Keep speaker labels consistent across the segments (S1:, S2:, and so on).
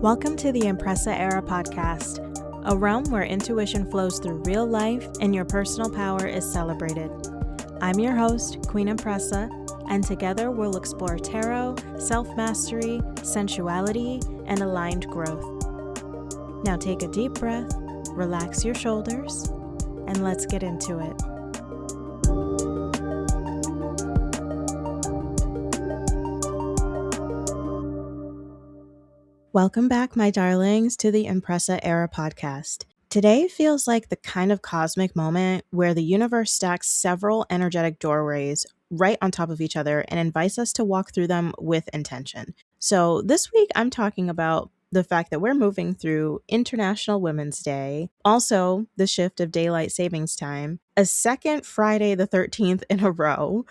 S1: Welcome to the Empressa Era podcast, a realm where intuition flows through real life and your personal power is celebrated. I'm your host, Queen Empressa, and together we'll explore tarot, self-mastery, sensuality, and aligned growth. Now take a deep breath, relax your shoulders, and let's get into it. Welcome back, my darlings, to the Empressa Era podcast. Today feels like the kind of cosmic moment where the universe stacks several energetic doorways right on top of each other and invites us to walk through them with intention. So this week, I'm talking about the fact that we're moving through International Women's Day, also the shift of daylight savings time, a second Friday the 13th in a row,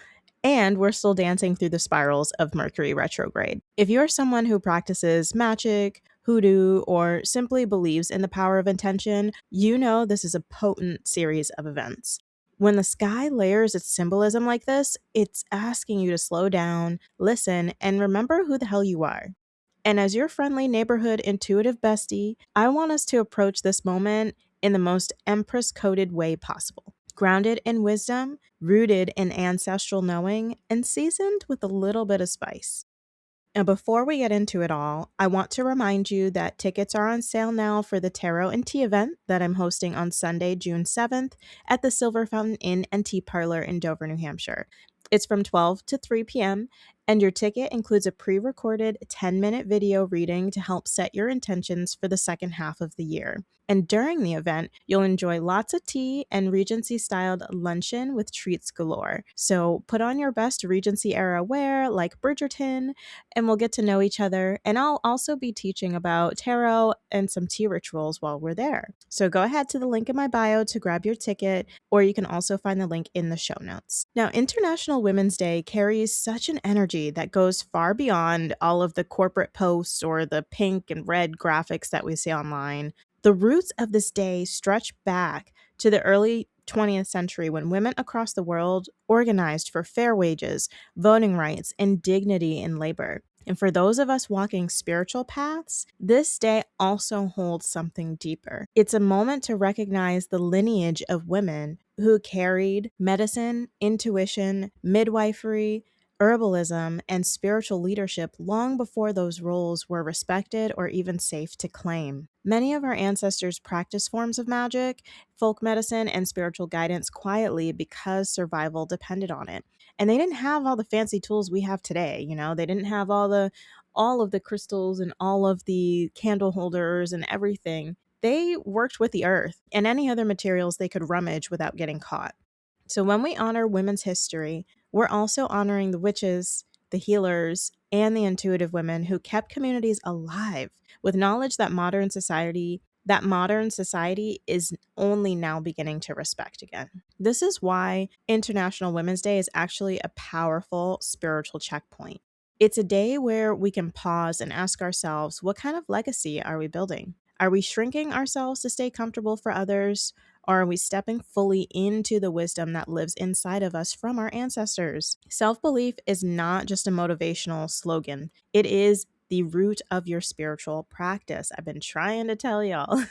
S1: and we're still dancing through the spirals of Mercury retrograde. If you're someone who practices magic, hoodoo, or simply believes in the power of intention, you know this is a potent series of events. When the sky layers its symbolism like this, it's asking you to slow down, listen, and remember who the hell you are. And as your friendly neighborhood intuitive bestie, I want us to approach this moment in the most Empress-coded way possible. Grounded in wisdom, rooted in ancestral knowing, and seasoned with a little bit of spice. And before we get into it all, I want to remind you that tickets are on sale now for the Tarot and Tea event that I'm hosting on Sunday, June 7th at the Silver Fountain Inn and Tea Parlor in Dover, New Hampshire. It's from 12 to 3 p.m., and your ticket includes a pre-recorded 10-minute video reading to help set your intentions for the second half of the year. And during the event, you'll enjoy lots of tea and Regency-styled luncheon with treats galore. So put on your best Regency-era wear like Bridgerton, and we'll get to know each other. And I'll also be teaching about tarot and some tea rituals while we're there. So go ahead to the link in my bio to grab your ticket, or you can also find the link in the show notes. Now, International Women's Day carries such an energy that goes far beyond all of the corporate posts or the pink and red graphics that we see online. The roots of this day stretch back to the early 20th century when women across the world organized for fair wages, voting rights, and dignity in labor. And for those of us walking spiritual paths, this day also holds something deeper. It's a moment to recognize the lineage of women who carried medicine, intuition, midwifery, herbalism, and spiritual leadership long before those roles were respected or even safe to claim. Many of our ancestors practiced forms of magic, folk medicine, and spiritual guidance quietly because survival depended on it. And they didn't have all the fancy tools we have today, they didn't have all of the crystals and all of the candle holders and everything. They worked with the earth and any other materials they could rummage without getting caught. So when we honor women's history, we're also honoring the witches, the healers, and the intuitive women who kept communities alive with knowledge that modern society is only now beginning to respect again. This is why International Women's Day is actually a powerful spiritual checkpoint. It's a day where we can pause and ask ourselves, what kind of legacy are we building? Are we shrinking ourselves to stay comfortable for others? Or are we stepping fully into the wisdom that lives inside of us from our ancestors? Self-belief is not just a motivational slogan. It is the root of your spiritual practice. I've been trying to tell y'all.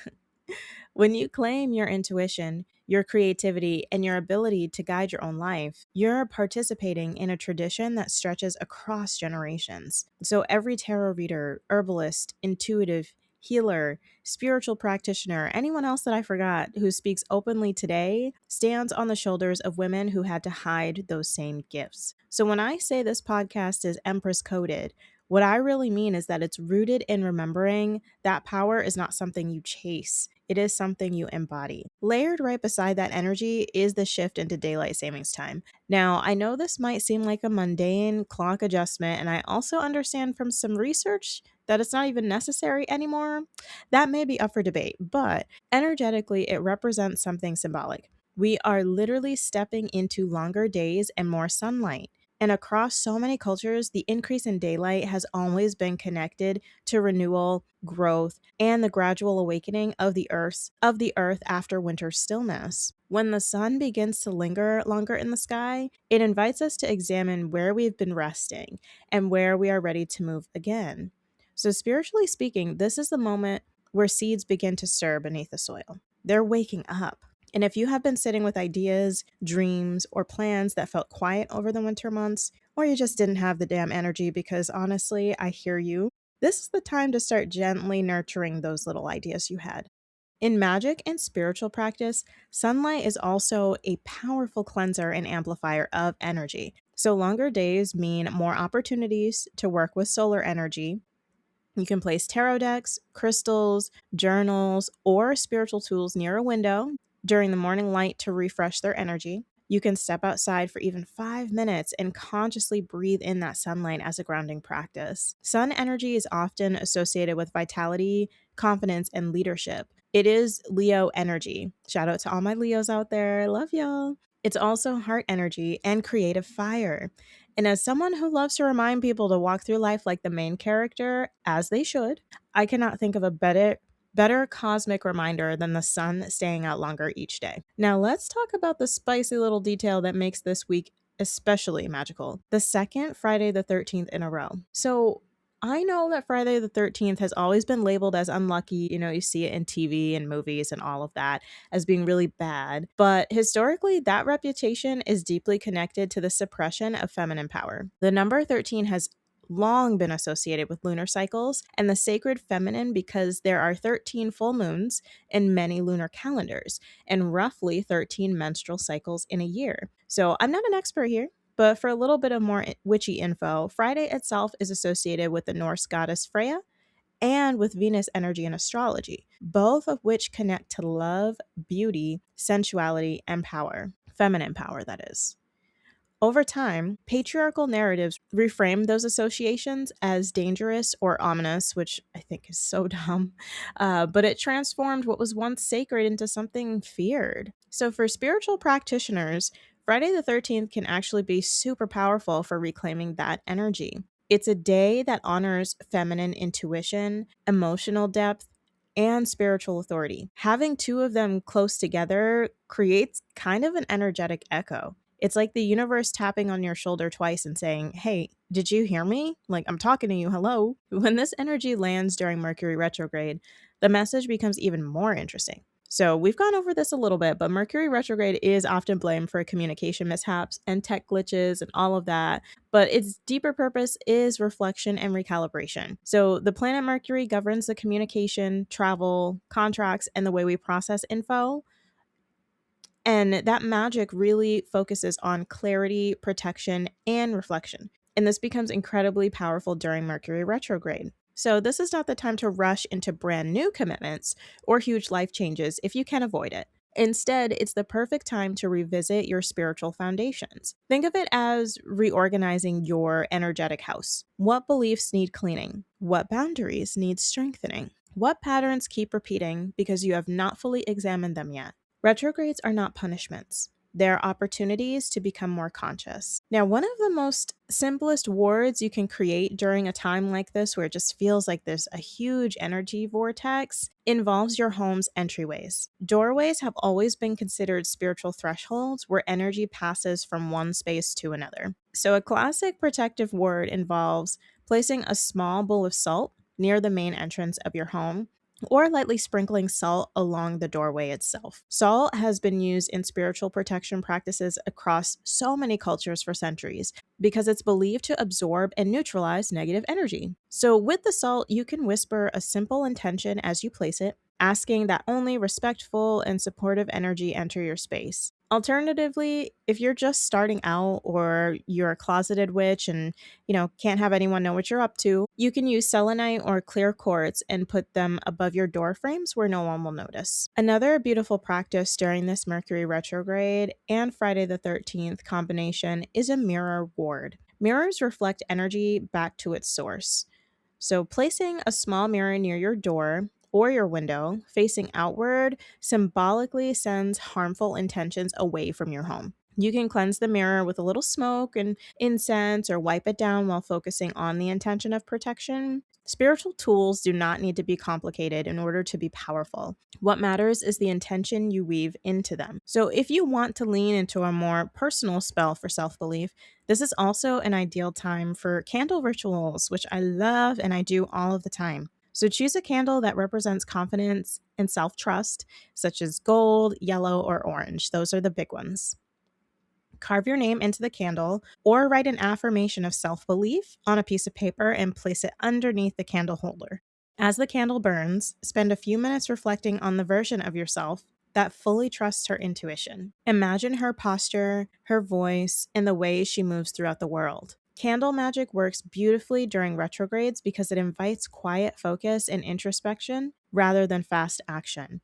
S1: When you claim your intuition, your creativity, and your ability to guide your own life, you're participating in a tradition that stretches across generations. So every tarot reader, herbalist, intuitive, healer, spiritual practitioner, anyone else that I forgot who speaks openly today stands on the shoulders of women who had to hide those same gifts. So when I say this podcast is Empress coded, what I really mean is that it's rooted in remembering that power is not something you chase. It is something you embody. Layered right beside that energy is the shift into daylight savings time. Now, I know this might seem like a mundane clock adjustment, and I also understand from some research that it's not even necessary anymore. That may be up for debate, but energetically, it represents something symbolic. We are literally stepping into longer days and more sunlight. And across so many cultures, the increase in daylight has always been connected to renewal, growth, and the gradual awakening of the earth after winter stillness. When the sun begins to linger longer in the sky, it invites us to examine where we've been resting and where we are ready to move again. So, spiritually speaking, this is the moment where seeds begin to stir beneath the soil. They're waking up. And if you have been sitting with ideas, dreams, or plans that felt quiet over the winter months, or you just didn't have the damn energy because honestly, I hear you, this is the time to start gently nurturing those little ideas you had. In magic and spiritual practice, sunlight is also a powerful cleanser and amplifier of energy. So, longer days mean more opportunities to work with solar energy. You can place tarot decks, crystals, journals, or spiritual tools near a window during the morning light to refresh their energy. You can step outside for even 5 minutes and consciously breathe in that sunlight as a grounding practice. Sun energy is often associated with vitality, confidence, and leadership. It is Leo energy. Shout out to all my Leos out there. Love y'all. It's also heart energy and creative fire. And as someone who loves to remind people to walk through life like the main character, as they should, I cannot think of a better cosmic reminder than the sun staying out longer each day. Now, let's talk about the spicy little detail that makes this week especially magical. The second Friday the 13th in a row. So, I know that Friday the 13th has always been labeled as unlucky. You see it in TV and movies and all of that as being really bad. But historically, that reputation is deeply connected to the suppression of feminine power. The number 13 has long been associated with lunar cycles and the sacred feminine because there are 13 full moons in many lunar calendars and roughly 13 menstrual cycles in a year. So I'm not an expert here, but for a little bit of more witchy info, Friday itself is associated with the Norse goddess Freya and with Venus energy and astrology, both of which connect to love, beauty, sensuality, and power. Feminine power, that is. Over time, patriarchal narratives reframe those associations as dangerous or ominous, which I think is so dumb, but it transformed what was once sacred into something feared. So, for spiritual practitioners, Friday the 13th can actually be super powerful for reclaiming that energy. It's a day that honors feminine intuition, emotional depth, and spiritual authority. Having two of them close together creates kind of an energetic echo. It's like the universe tapping on your shoulder twice and saying, "Hey, did you hear me? Like, I'm talking to you. Hello." When this energy lands during Mercury retrograde, the message becomes even more interesting. So, we've gone over this a little bit, but Mercury retrograde is often blamed for communication mishaps and tech glitches and all of that. But its deeper purpose is reflection and recalibration. So, the planet Mercury governs the communication, travel, contracts, and the way we process info. And that magic really focuses on clarity, protection, and reflection. And this becomes incredibly powerful during Mercury retrograde. So, this is not the time to rush into brand new commitments or huge life changes if you can avoid it. Instead, it's the perfect time to revisit your spiritual foundations. Think of it as reorganizing your energetic house. What beliefs need cleaning? What boundaries need strengthening? What patterns keep repeating because you have not fully examined them yet? Retrogrades are not punishments. They're opportunities to become more conscious. Now, one of the most simplest wards you can create during a time like this, where it just feels like there's a huge energy vortex, involves your home's entryways. Doorways have always been considered spiritual thresholds where energy passes from one space to another. So, a classic protective word involves placing a small bowl of salt near the main entrance of your home, or lightly sprinkling salt along the doorway itself. Salt has been used in spiritual protection practices across so many cultures for centuries because it's believed to absorb and neutralize negative energy. So, with the salt, you can whisper a simple intention as you place it, asking that only respectful and supportive energy enter your space. Alternatively, if you're just starting out or you're a closeted witch and, can't have anyone know what you're up to, you can use selenite or clear quartz and put them above your door frames where no one will notice. Another beautiful practice during this Mercury retrograde and Friday the 13th combination is a mirror ward. Mirrors reflect energy back to its source. So, placing a small mirror near your door or your window facing outward symbolically sends harmful intentions away from your home. You can cleanse the mirror with a little smoke and incense or wipe it down while focusing on the intention of protection. Spiritual tools do not need to be complicated in order to be powerful. What matters is the intention you weave into them. So, if you want to lean into a more personal spell for self belief, this is also an ideal time for candle rituals, which I love and I do all of the time. So, choose a candle that represents confidence and self trust, such as gold, yellow, or orange. Those are the big ones. Carve your name into the candle or write an affirmation of self belief on a piece of paper and place it underneath the candle holder. As the candle burns, spend a few minutes reflecting on the version of yourself that fully trusts her intuition. Imagine her posture, her voice, and the way she moves throughout the world. Candle magic works beautifully during retrogrades because it invites quiet focus and introspection rather than fast action.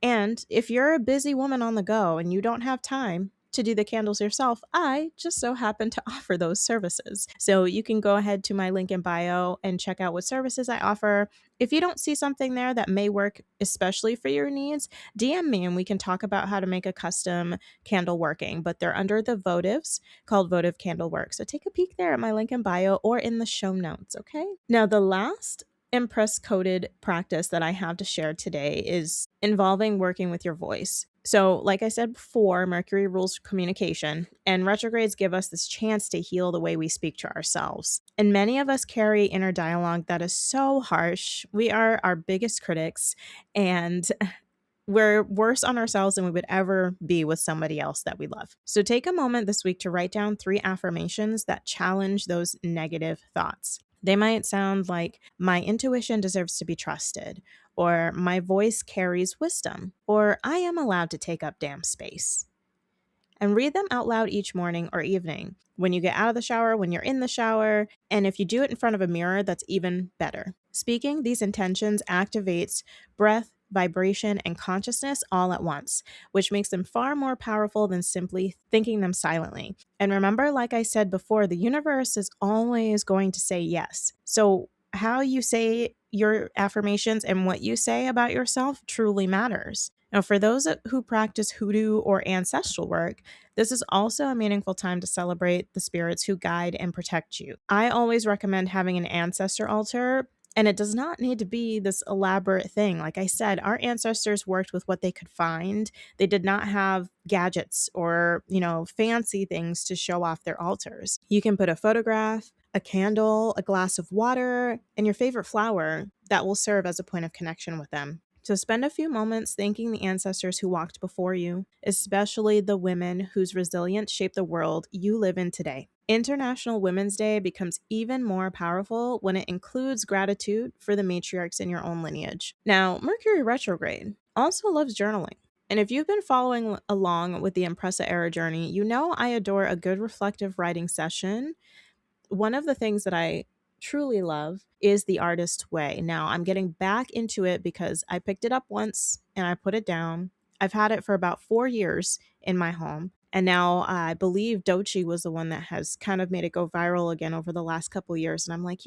S1: And if you're a busy woman on the go and you don't have time to do the candles yourself, I just so happen to offer those services. So you can go ahead to my link in bio and check out what services I offer. If you don't see something there that may work especially for your needs, DM me and we can talk about how to make a custom candle working. But they're under the votives called Votive Candle Work. So take a peek there at my link in bio or in the show notes, okay? Now, the last Empress coded practice that I have to share today is involving working with your voice. So, like I said before, Mercury rules communication, and retrogrades give us this chance to heal the way we speak to ourselves. And many of us carry inner dialogue that is so harsh. We are our biggest critics, and we're worse on ourselves than we would ever be with somebody else that we love. So take a moment this week to write down 3 affirmations that challenge those negative thoughts. They might sound like, my intuition deserves to be trusted, or my voice carries wisdom, or I am allowed to take up damn space. And read them out loud each morning or evening, when you get out of the shower, when you're in the shower, and if you do it in front of a mirror, that's even better. Speaking these intentions activates breath, vibration, and consciousness all at once, which makes them far more powerful than simply thinking them silently. And remember, like I said before, the universe is always going to say yes. So how you say your affirmations and what you say about yourself truly matters. Now, for those who practice hoodoo or ancestral work, this is also a meaningful time to celebrate the spirits who guide and protect you. I always recommend having an ancestor altar, and it does not need to be this elaborate thing. Like I said, our ancestors worked with what they could find. They did not have gadgets or, fancy things to show off their altars. You can put a photograph, a candle, a glass of water, and your favorite flower that will serve as a point of connection with them. So spend a few moments thanking the ancestors who walked before you, especially the women whose resilience shaped the world you live in today. International Women's Day becomes even more powerful when it includes gratitude for the matriarchs in your own lineage. Now, Mercury retrograde also loves journaling. And if you've been following along with the Empressa era journey, you know I adore a good reflective writing session. One of the things that I truly love is the artist way. Now, I'm getting back into it because I picked it up once and I put it down. I've had it for about 4 years in my home. And now I believe Dochi was the one that has kind of made it go viral again over the last couple years. And I'm like,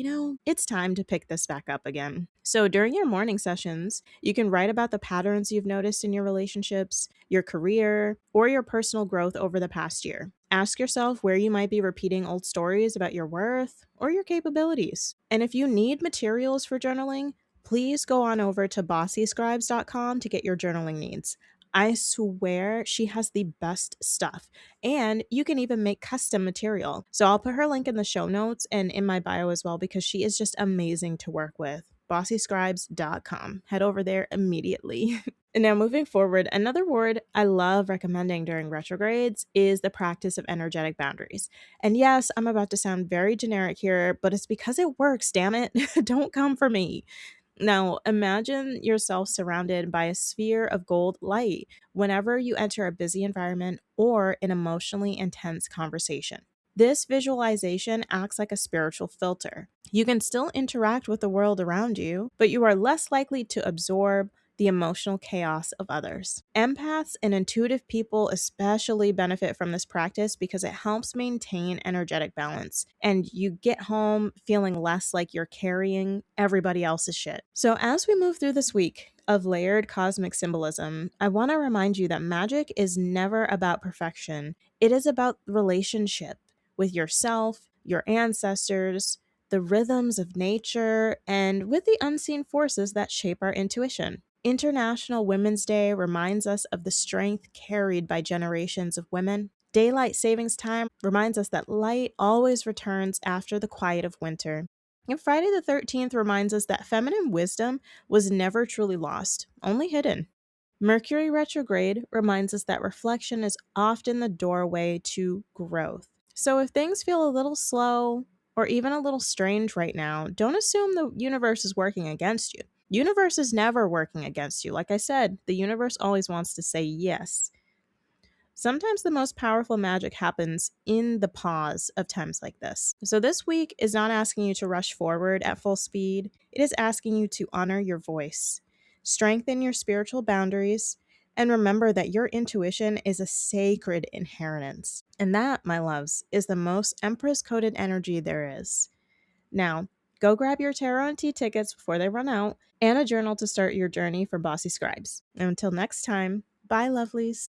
S1: it's time to pick this back up again. So during your morning sessions, you can write about the patterns you've noticed in your relationships, your career, or your personal growth over the past year. Ask yourself where you might be repeating old stories about your worth or your capabilities. And if you need materials for journaling, please go on over to bossyscribes.com to get your journaling needs. I swear she has the best stuff. And you can even make custom material. So I'll put her link in the show notes and in my bio as well because she is just amazing to work with. bossyscribes.com. Head over there immediately. And now moving forward, another word I love recommending during retrogrades is the practice of energetic boundaries. And yes, I'm about to sound very generic here, but it's because it works, damn it. Don't come for me. Now, imagine yourself surrounded by a sphere of gold light whenever you enter a busy environment or an emotionally intense conversation. This visualization acts like a spiritual filter. You can still interact with the world around you, but you are less likely to absorb, the emotional chaos of others. Empaths and intuitive people especially benefit from this practice because it helps maintain energetic balance, and you get home feeling less like you're carrying everybody else's shit. So, as we move through this week of layered cosmic symbolism, I want to remind you that magic is never about perfection, it is about relationship with yourself, your ancestors, the rhythms of nature, and with the unseen forces that shape our intuition. International Women's Day reminds us of the strength carried by generations of women. Daylight savings time reminds us that light always returns after the quiet of winter. And Friday the 13th reminds us that feminine wisdom was never truly lost, only hidden. Mercury retrograde reminds us that reflection is often the doorway to growth. So if things feel a little slow or even a little strange right now, don't assume the universe is working against you. Universe is never working against you. Like I said, the universe always wants to say yes. Sometimes the most powerful magic happens in the pause of times like this. So this week is not asking you to rush forward at full speed. It is asking you to honor your voice, strengthen your spiritual boundaries, and remember that your intuition is a sacred inheritance. And that, my loves, is the most Empress coded energy there is. Now, go grab your tarot and tea tickets before they run out, and a journal to start your journey for bossy scribes. And until next time, bye, lovelies.